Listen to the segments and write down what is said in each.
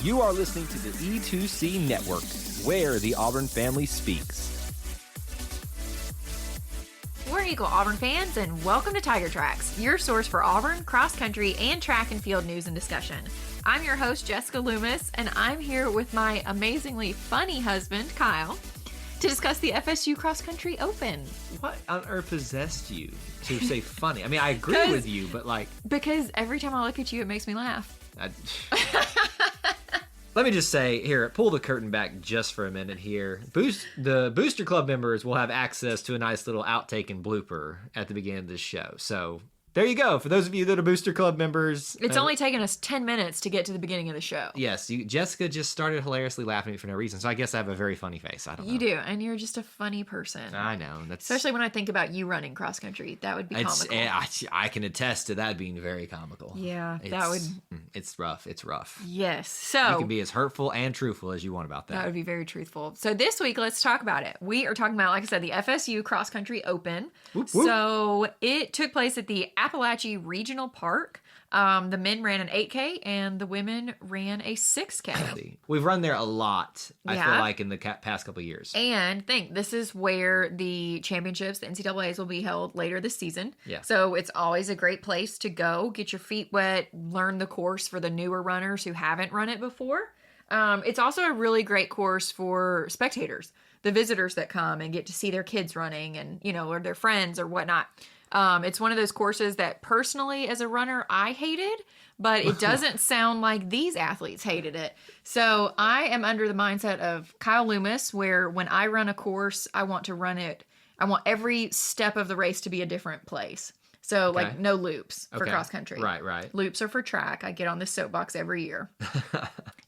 You are listening to the E2C Network, where the Auburn family speaks. We're Eagle Auburn fans, and welcome to Tiger Tracks, your source for Auburn, cross country, and track and field news and discussion. I'm your host, Jessica Loomis, and I'm here with my amazingly funny husband, Kyle, to discuss the FSU Cross Country Open. What on earth possessed you to say funny? I mean, I agree with you, but like... Because every time I look at you, it makes me laugh. Let me just say, here, pull the curtain back just for a minute here. The Booster Club members will have access to a nice little outtake and blooper at the beginning of this show. So there you go. For those of you that are Booster Club members. It's only taken us 10 minutes to get to the beginning of the show. Yes. Jessica just started hilariously laughing at me for no reason. So I guess I have a very funny face. I don't know. You do. And you're just a funny person. I know. Especially when I think about you running cross country. That would be comical. I can attest to that being very comical. Yeah. It's rough. It's rough. Yes. So you can be as hurtful and truthful as you want about that. That would be very truthful. So this week, let's talk about it. We are talking about, like I said, the FSU Cross Country Open. Whoop, whoop. So it took place at the Appalachia Regional Park. The men ran an 8K and the women ran a 6K. We've run there a lot, I feel like, in the past couple of years. And this is where the championships, the NCAAs, will be held later this season. Yeah. So it's always a great place to go, get your feet wet, learn the course for the newer runners who haven't run it before. It's also a really great course for spectators, the visitors that come and get to see their kids running and, or their friends or whatnot. It's one of those courses that personally as a runner, I hated, but it doesn't sound like these athletes hated it. So I am under the mindset of Kyle Loomis, where when I run a course, I want every step of the race to be a different place. So like no loops for cross country. Right. Loops are for track. I get on this soapbox every year.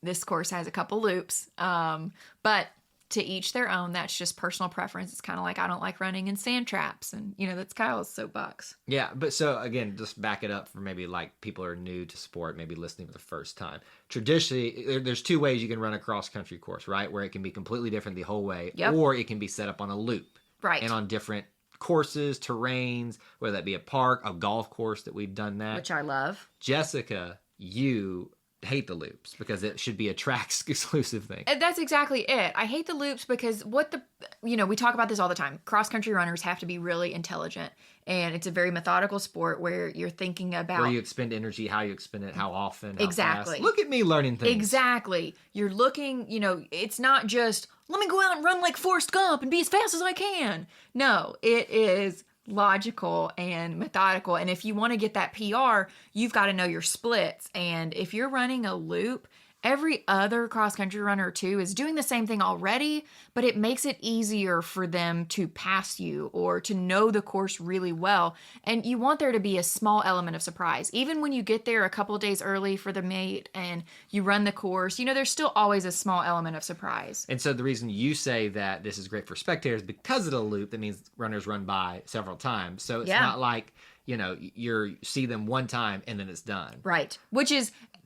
This course has a couple loops, but to each their own. That's just personal preference. It's kind of like I don't like running in sand traps, and that's Kyle's soapbox. Yeah, but so again, just back it up for maybe like people are new to sport, maybe listening for the first time. Traditionally, there's two ways you can run a cross country course, right? Where it can be completely different the whole way, or it can be set up on a loop, right? And on different courses, terrains, whether that be a park, a golf course that we've done that, which I love. Jessica, you hate the loops because it should be a track exclusive thing. That's exactly it. I hate the loops because we talk about this all the time. Cross country runners have to be really intelligent, and it's a very methodical sport where you're thinking about where you expend energy, how you expend it, how often, how exactly. fast. Look at me learning things. Exactly. You're looking, it's not just let me go out and run like Forrest Gump and be as fast as I can. No, it is logical and methodical. And if you want to get that PR, you've got to know your splits. And if you're running a loop, every other cross-country runner too is doing the same thing already, but it makes it easier for them to pass you or to know the course really well. And you want there to be a small element of surprise. Even when you get there a couple of days early for the meet and you run the course, there's still always a small element of surprise. And so the reason you say that this is great for spectators, because of the loop, that means runners run by several times. So it's not like, you see them one time and then it's done. Right.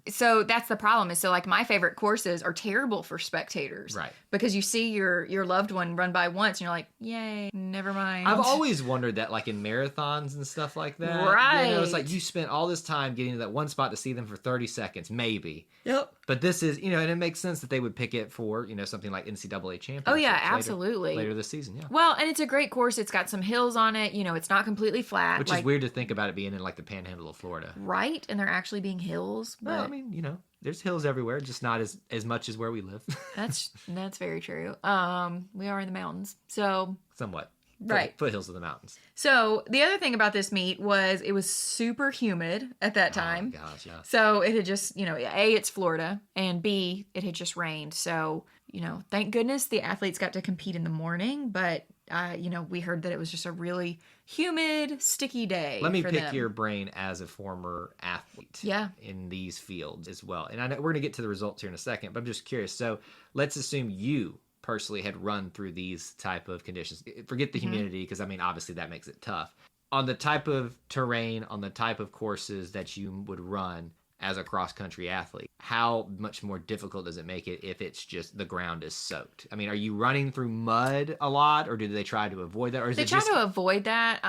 So that's the problem is like my favorite courses are terrible for spectators. Right. Because you see your loved one run by once and you're like, yay, never mind. I've always wondered that like in marathons and stuff like that. Right. It's like you spent all this time getting to that one spot to see them for 30 seconds, maybe. Yep. But this is, and it makes sense that they would pick it for, something like NCAA championships. Oh yeah, absolutely. Later this season, yeah. Well, and it's a great course. It's got some hills on it. It's not completely flat. Which is weird to think about it being in like the panhandle of Florida. Right. And there actually being hills. But... Well, I mean, there's hills everywhere, just not as much as where we live. That's very true. We are in the mountains, so somewhat. Right. Foothills of the mountains. So the other thing about this meet was it was super humid at that time. Oh, gosh, yeah. So it had just, A, it's Florida, and B, it had just rained. So, thank goodness the athletes got to compete in the morning, but, we heard that it was just a really humid, sticky day. Let me pick your brain as a former athlete in these fields as well. And I know we're going to get to the results here in a second, but I'm just curious. So let's assume you personally had run through these type of conditions. Forget the humidity, because obviously that makes it tough. On the type of terrain, on the type of courses that you would run, as a cross-country athlete. How much more difficult does it make it if it's just the ground is soaked? I mean, are you running through mud a lot, or do they try to avoid that? Or is they it try just... to avoid that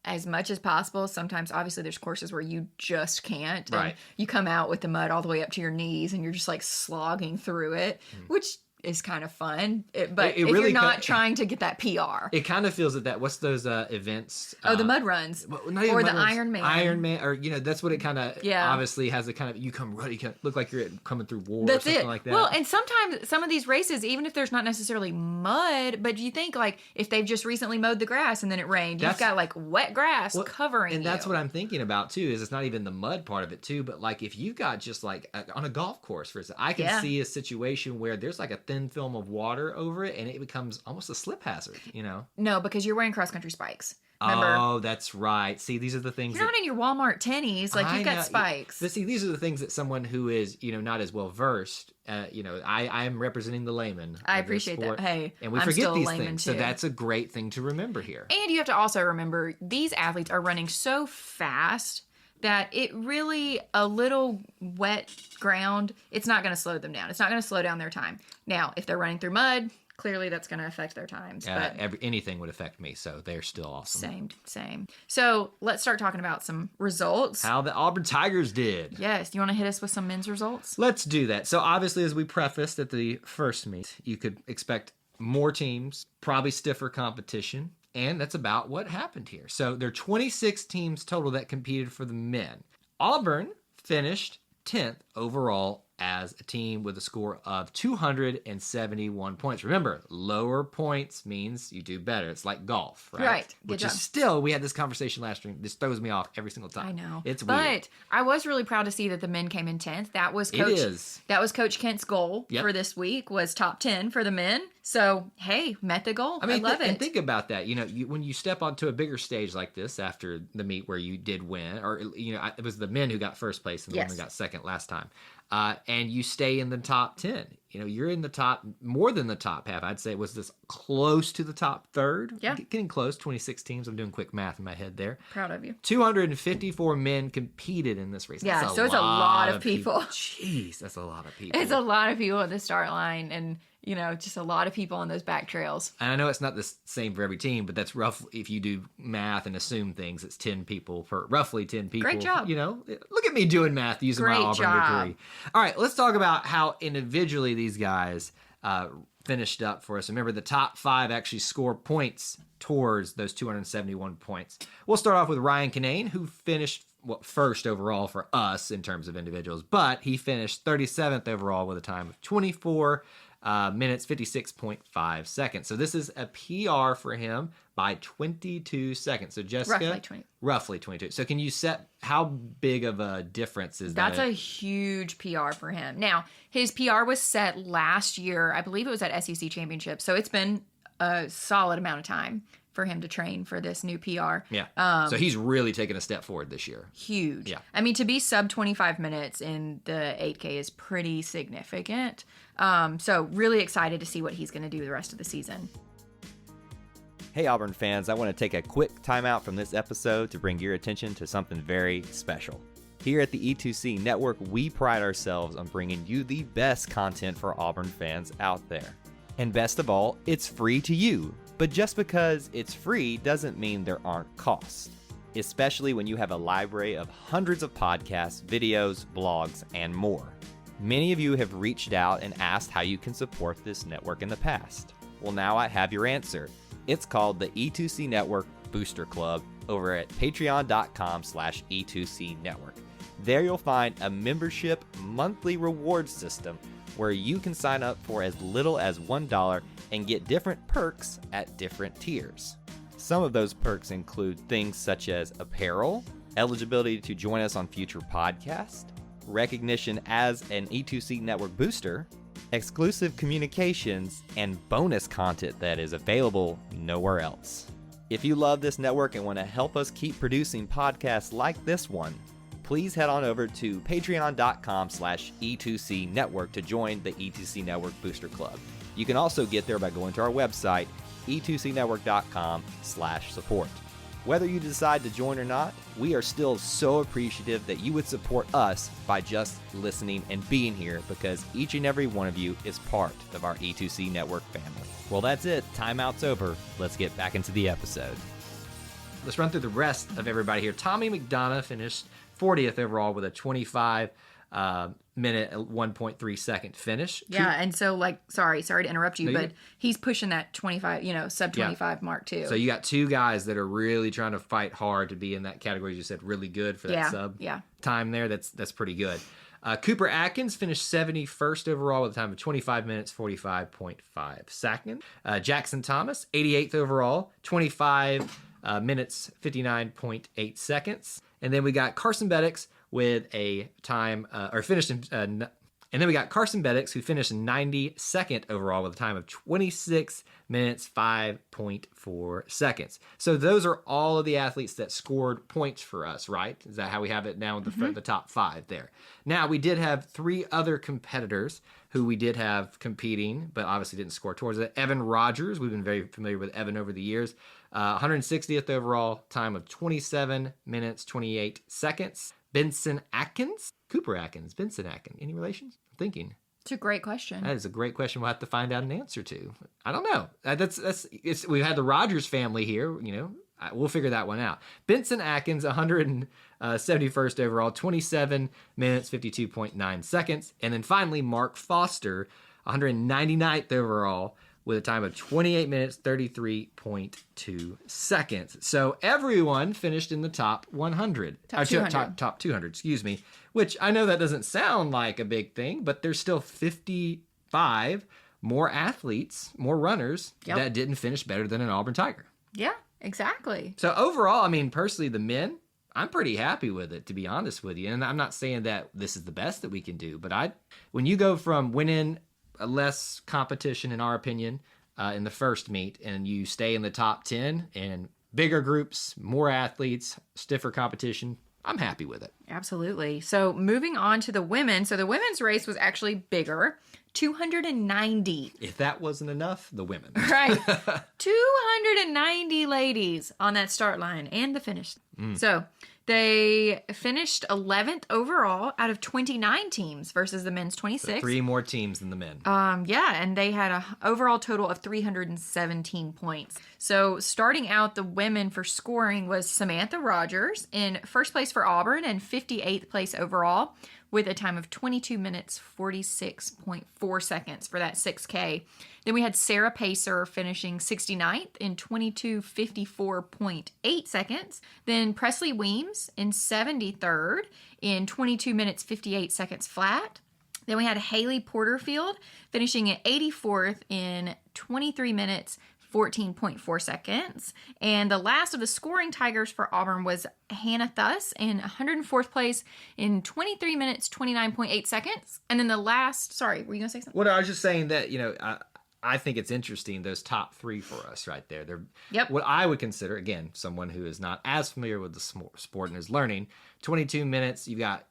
as much as possible. Sometimes, obviously, there's courses where you just can't. Right. And you come out with the mud all the way up to your knees, and you're just like slogging through it, which is kind of fun. But if really you're not trying to get that PR. It kind of feels that, what's those events? The mud runs. Or the Ironman. Ironman, or, that's what it kind of obviously has a kind of, you come running, you look like you're coming through war or something like that. Well, and sometimes some of these races, even if there's not necessarily mud, but you think like if they've just recently mowed the grass and then it rained, you've got like wet grass covering and that's what I'm thinking about too, is it's not even the mud part of it too, but like if you've got just like on a golf course, for instance, I can see a situation where there's like a thin film of water over it and it becomes almost a slip hazard, No, because you're wearing cross-country spikes. Remember? Oh, that's right. See, these are the things. You're not in your Walmart tennies. Like, you've got spikes. But see, these are the things that someone who is, not as well versed, I am representing the layman. I appreciate that. Hey, and we forget these things. Too. So that's a great thing to remember here. And you have to also remember, these athletes are running so fast that it really, a little wet ground, it's not going to slow them down. It's not going to slow down their time. Now, if they're running through mud, clearly that's going to affect their times. But anything would affect me, so they're still awesome. Same. So let's start talking about some results. How the Auburn Tigers did. Yes. Do you want to hit us with some men's results? Let's do that. So obviously, as we prefaced at the first meet, you could expect more teams, probably stiffer competition. And that's about what happened here. So there are 26 teams total that competed for the men. Auburn finished 10th overall as a team with a score of 271 points. Remember, lower points means you do better. It's like golf, right? Right. Which is still, we had this conversation last week. This throws me off every single time. I know. It's weird. But I was really proud to see that the men came in 10th. That was Coach Kent's goal for this week, was top 10 for the men. So, hey, met the goal. I love it. And think about that. When you step onto a bigger stage like this after the meet where you did win, or, it was the men who got first place and the women got second last time. And you stay in the top 10. You're in the top, more than the top half. I'd say it was this close to the top third. Yeah. Getting close, 26 teams. I'm doing quick math in my head there. Proud of you. 254 men competed in this race. Yeah, so it's a lot of people. Jeez, that's a lot of people. It's a lot of people at the start line, and just a lot of people on those back trails. And I know it's not the same for every team, but that's rough. If you do math and assume things, it's 10 people for roughly 10 people. Great job. Look at me doing math using my Auburn degree. All right, let's talk about how individually these guys finished up for us. Remember, the top 5 actually score points towards those 271 points. We'll start off with Ryan Kinane, who finished first overall for us in terms of individuals, but he finished 37th overall with a time of 24 minutes, 56.5 seconds. So this is a PR for him by 22 seconds. So Jessica, roughly 22. So can you set, how big of a difference is that? That's a huge PR for him. Now, his PR was set last year. I believe it was at SEC Championship. So it's been a solid amount of time for him to train for this new PR. Yeah. So he's really taken a step forward this year. Huge. Yeah. I mean, to be sub 25 minutes in the 8K is pretty significant. So really excited to see what he's going to do the rest of the season. Hey Auburn fans, I want to take a quick timeout from this episode to bring your attention to something very special. Here at the E2C Network, we pride ourselves on bringing you the best content for Auburn fans out there. And best of all, it's free to you. But just because it's free doesn't mean there aren't costs, especially when you have a library of hundreds of podcasts, videos, blogs, and more. Many of you have reached out and asked how you can support this network in the past. Well, now I have your answer. It's called the E2C Network Booster Club over at patreon.com/E2C Network. There you'll find a membership monthly reward system where you can sign up for as little as $1 and get different perks at different tiers. Some of those perks include things such as apparel, eligibility to join us on future podcasts, recognition as an E2C Network booster, exclusive communications, and bonus content that is available nowhere else. If you love this network and want to help us keep producing podcasts like this one, please head on over to patreon.com/E2C Network to join the E2C Network Booster Club. You can also get there by going to our website, e2cnetwork.com/support. Whether you decide to join or not, we are still so appreciative that you would support us by just listening and being here, because each and every one of you is part of our E2C Network family. Well, that's it. Timeout's over. Let's get back into the episode. Let's run through the rest of everybody here. Tommy McDonough finished 40th overall with a 25 minute 1.3 second finish. Yeah, and so sorry to interrupt you, but he's pushing that 25, sub 25 mark too. So you got two guys that are really trying to fight hard to be in that category. You said really good for that sub time there. That's pretty good. Cooper Atkins finished 71st overall with a time of 25 minutes 45.5 seconds. Jackson Thomas 88th overall, 25 minutes 59.8 seconds. And then we got Carson Beddix with a time, and then we got Carson Beddix, who finished 92nd overall with a time of 26 minutes 5.4 seconds. So those are all of the athletes that scored points for us, right? Is that how we have it now in the top 5 there? Now, we did have 3 other competitors who we did have competing, but obviously didn't score towards it. Evan Rogers, we've been very familiar with Evan over the years. 160th overall, time of 27 minutes 28 seconds. Benson Atkins? Cooper Atkins. Benson Atkins. Any relations? I'm thinking. It's a great question. That is a great question we'll have to find out an answer to. I don't know. We've had the Rogers family here, we'll figure that one out. Benson Atkins, 171st overall, 27 minutes, 52.9 seconds. And then finally, Mark Foster, 199th overall, with a time of 28 minutes, 33.2 seconds. So everyone finished in the top 100. Top 200. Top 200, excuse me. Which I know that doesn't sound like a big thing, but there's still 55 more athletes, more runners that didn't finish better than an Auburn Tiger. Yeah, exactly. So overall, personally, the men, I'm pretty happy with it, to be honest with you. And I'm not saying that this is the best that we can do, but when you go from winning less competition, in our opinion, in the first meet, and you stay in the top 10 and bigger groups, more athletes, stiffer competition, I'm happy with it. Absolutely. So moving on to the women. So the women's race was actually bigger, 290. If that wasn't enough, the women. Right. 290 ladies on that start line and the finish. So they finished 11th overall out of 29 teams versus the men's 26. So 3 more teams than the men. And they had an overall total of 317 points. So starting out, the women for scoring was Samantha Rogers in first place for Auburn and 58th place overall, with a time of 22 minutes 46.4 seconds for that 6K. Then we had Sarah Pacer finishing 69th in 22:54.8 seconds. Then Presley Weems in 73rd in 22 minutes 58 seconds flat. Then we had Haley Porterfield finishing at 84th in 23 minutes 14.4 seconds. And the last of the scoring Tigers for Auburn was Hannah Thuss in 104th place in 23 minutes 29.8 seconds. And then the last, sorry, were you going to say something? Well, I was just saying that, I think it's interesting, those top 3 for us right there. They're what I would consider, again, someone who is not as familiar with the sport and is learning. 22 minutes, you got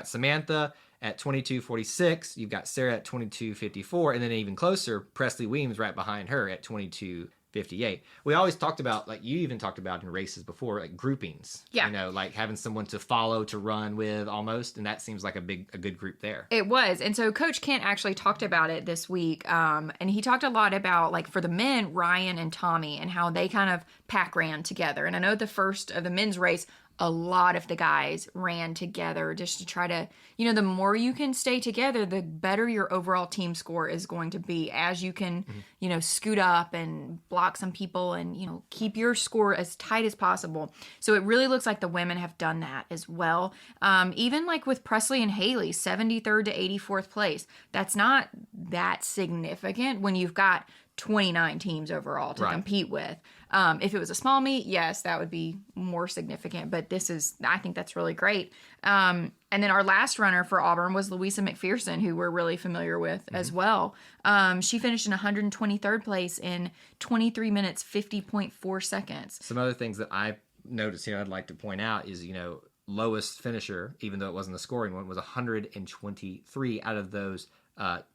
Samantha at 22:46, you've got Sarah at 22:54, and then even closer, Presley Weems right behind her at 22:58. We always talked about, you even talked about in races before, groupings. Yeah. Like having someone to follow, to run with almost, and that seems like a good group there. It was. And so Coach Kent actually talked about it this week, and he talked a lot about, for the men, Ryan and Tommy, and how they kind of pack ran together. And I know the first of the men's race, a lot of the guys ran together just to try to, the more you can stay together, the better your overall team score is going to be, as you can, scoot up and block some people and, keep your score as tight as possible. So it really looks like the women have done that as well. Even with Presley and Haley, 73rd to 84th place, that's not that significant when you've got 29 teams overall to compete with. If it was a small meet, yes, that would be more significant, but I think that's really great. And then our last runner for Auburn was Louisa McPherson, who we're really familiar with as well. She finished in 123rd place in 23 minutes, 50.4 seconds. Some other things that I noticed, I'd like to point out is, lowest finisher, even though it wasn't the scoring one, was 123 out of those.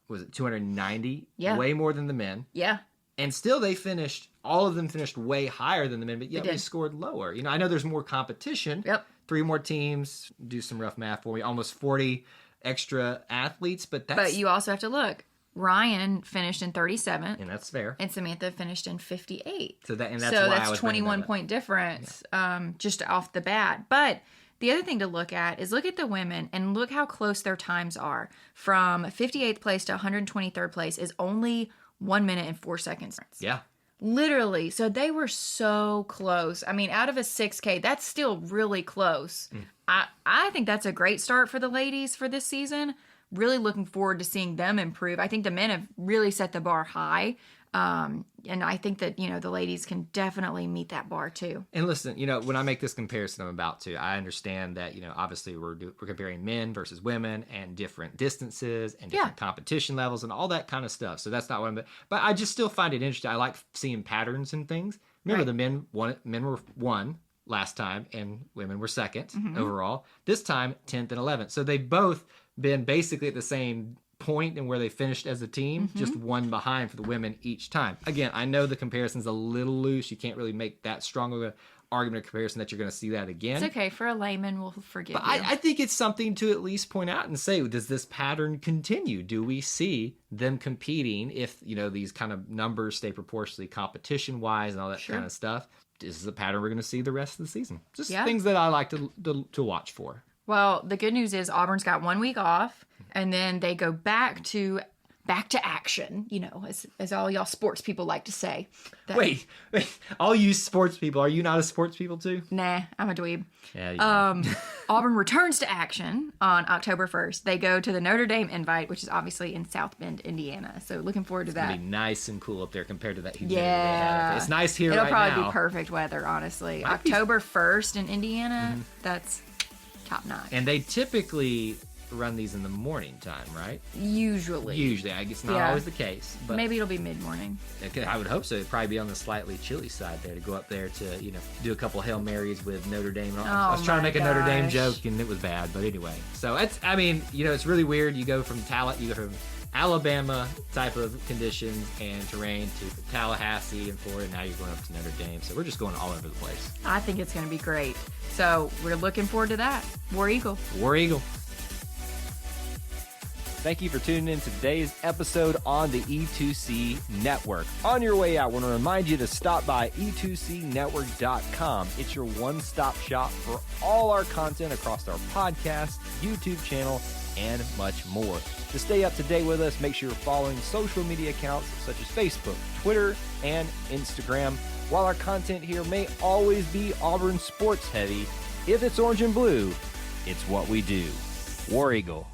Was it 290? Yeah. Way more than the men. Yeah. And still they finished all of them finished way higher than the men, but yet we scored lower. You know, I know there's more competition. Yep. 3 more teams, do some rough math for me, almost 40 extra athletes, but that's... But you also have to look. Ryan finished in 37th. And that's fair. And Samantha finished in 58th. So that's 21 point difference just off the bat. But the other thing to look at is look at the women and look how close their times are. From 58th place to 123rd place is only 1 minute and 4 seconds. Yeah. Literally. So they were so close. I mean, out of a 6K, that's still really close. I think that's a great start for the ladies for this season. Really looking forward to seeing them improve. I think the men have really set the bar high. And I think that, you know, the ladies can definitely meet that bar too. And listen, you know, when I make this comparison I'm about to, I understand that, you know, obviously we're comparing men versus women and different distances and different competition levels and all that kind of stuff. So that's not what but I just still find it interesting. I like seeing patterns and things. Remember the men were 1 last time and women were 2nd overall. This time 10th and 11th. So they've both been basically at the same point and where they finished as a team, just 1 behind for the women each time. Again, I know the comparison's a little loose. You can't really make that strong of an argument or comparison that you're going to see that again. It's okay. For a layman, we'll forgive you. I think it's something to at least point out and say, does this pattern continue? Do we see them competing if, you know, these kind of numbers stay proportionally competition-wise and all that kind of stuff? This is a pattern we're going to see the rest of the season. Just things that I like to watch for. Well, the good news is Auburn's got 1 week off, and then they go back to action, you know, as all y'all sports people like to say. Wait, all you sports people, are you not a sports people too? Nah, I'm a dweeb. Yeah, Auburn returns to action on October 1st. They go to the Notre Dame Invite, which is obviously in South Bend, Indiana. So looking forward to that. It'll be nice and cool up there compared to that humidity they have. It's nice here It'll right now. It'll probably be perfect weather, honestly. October 1st in Indiana, that's top notch. And they typically run these in the morning time, right? Usually. I guess not always the case, but maybe it'll be mid-morning. I would hope so. It'd probably be on the slightly chilly side there to go up there to, you know, do a couple Hail Marys with Notre Dame. I was trying to make a Notre Dame joke and it was bad, but anyway. So it's, I mean, you know, it's really weird. You go from Alabama type of conditions and terrain to Tallahassee and Florida. Now you're going up to Notre Dame. So we're just going all over the place. I think it's going to be great. So we're looking forward to that. War Eagle. War Eagle. Thank you for tuning in to today's episode on the E2C Network. On your way out, I want to remind you to stop by E2CNetwork.com. It's your one-stop shop for all our content across our podcast, YouTube channel, and much more. To stay up to date with us, make sure you're following social media accounts such as Facebook, Twitter, and Instagram. While our content here may always be Auburn sports heavy, if it's orange and blue, it's what we do. War Eagle.